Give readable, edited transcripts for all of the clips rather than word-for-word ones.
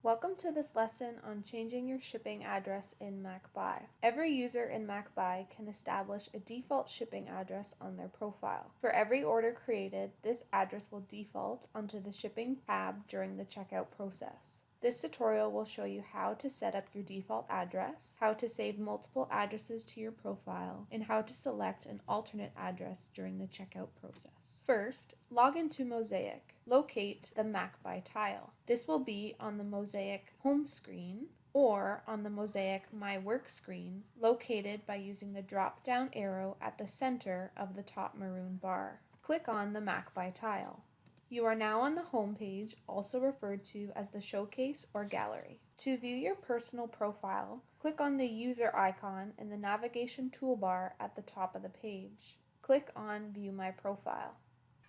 Welcome to this lesson on changing your shipping address in MacBuy. Every user in MacBuy can establish a default shipping address on their profile. For every order created, this address will default onto the shipping tab during the checkout process. This tutorial will show you how to set up your default address, how to save multiple addresses to your profile, and how to select an alternate address during the checkout process. First, log into Mosaic. Locate the MacBuy tile. This will be on the Mosaic home screen or on the Mosaic My Work screen, located by using the drop-down arrow at the center of the top maroon bar. Click on the MacBuy tile. You are now on the home page, also referred to as the showcase or gallery. To view your personal profile, click on the user icon in the navigation toolbar at the top of the page. Click on View My Profile.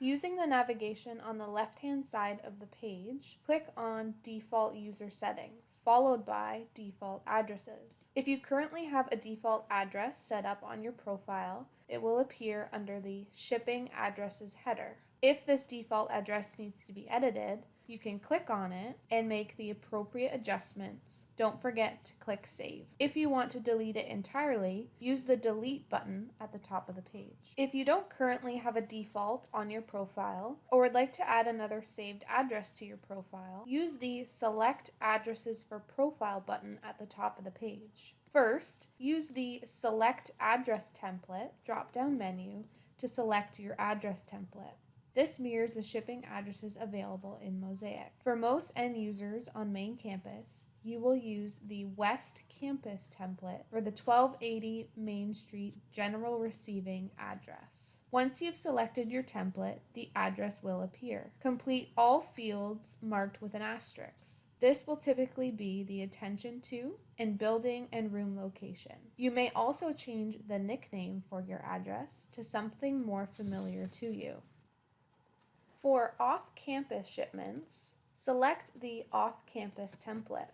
Using the navigation on the left-hand side of the page, click on Default User Settings, followed by Default Addresses. If you currently have a default address set up on your profile, it will appear under the Shipping Addresses header. If this default address needs to be edited, you can click on it and make the appropriate adjustments. Don't forget to click Save. If you want to delete it entirely, use the Delete button at the top of the page. If you don't currently have a default on your profile or would like to add another saved address to your profile, use the Select Addresses for Profile button at the top of the page. First, use the Select Address Template drop-down menu to select your address template. This mirrors the shipping addresses available in Mosaic. For most end users on main campus, you will use the West Campus template for the 1280 Main Street General Receiving address. Once you've selected your template, the address will appear. Complete all fields marked with an asterisk. This will typically be the attention to and building and room location. You may also change the nickname for your address to something more familiar to you. For off-campus shipments, select the off-campus template.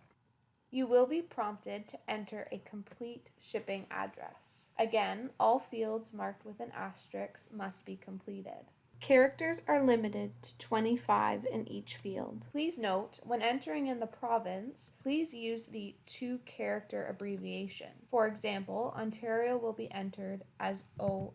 You will be prompted to enter a complete shipping address. Again, all fields marked with an asterisk must be completed. Characters are limited to 25 in each field. Please note, when entering in the province, please use the 2-character abbreviation. For example, Ontario will be entered as ON.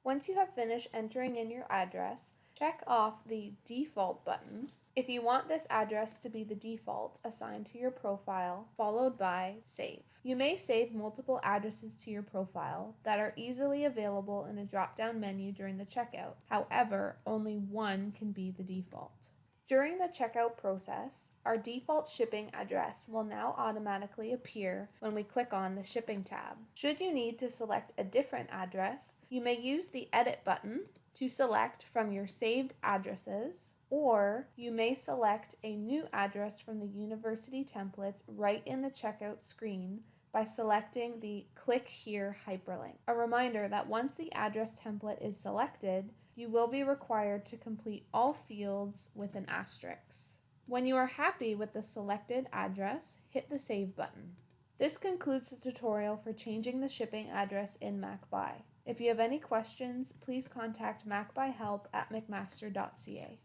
Once you have finished entering in your address, check off the Default button if you want this address to be the default assigned to your profile, followed by Save. You may save multiple addresses to your profile that are easily available in a drop-down menu during the checkout. However, only one can be the default. During the checkout process, our default shipping address will now automatically appear when we click on the Shipping tab. Should you need to select a different address, you may use the Edit button to select from your saved addresses, or you may select a new address from the university templates right in the checkout screen by selecting the Click Here hyperlink. A reminder that once the address template is selected, you will be required to complete all fields with an asterisk. When you are happy with the selected address, hit the Save button. This concludes the tutorial for changing the shipping address in MacBuy. If you have any questions, please contact MacBuy help at mcmaster.ca.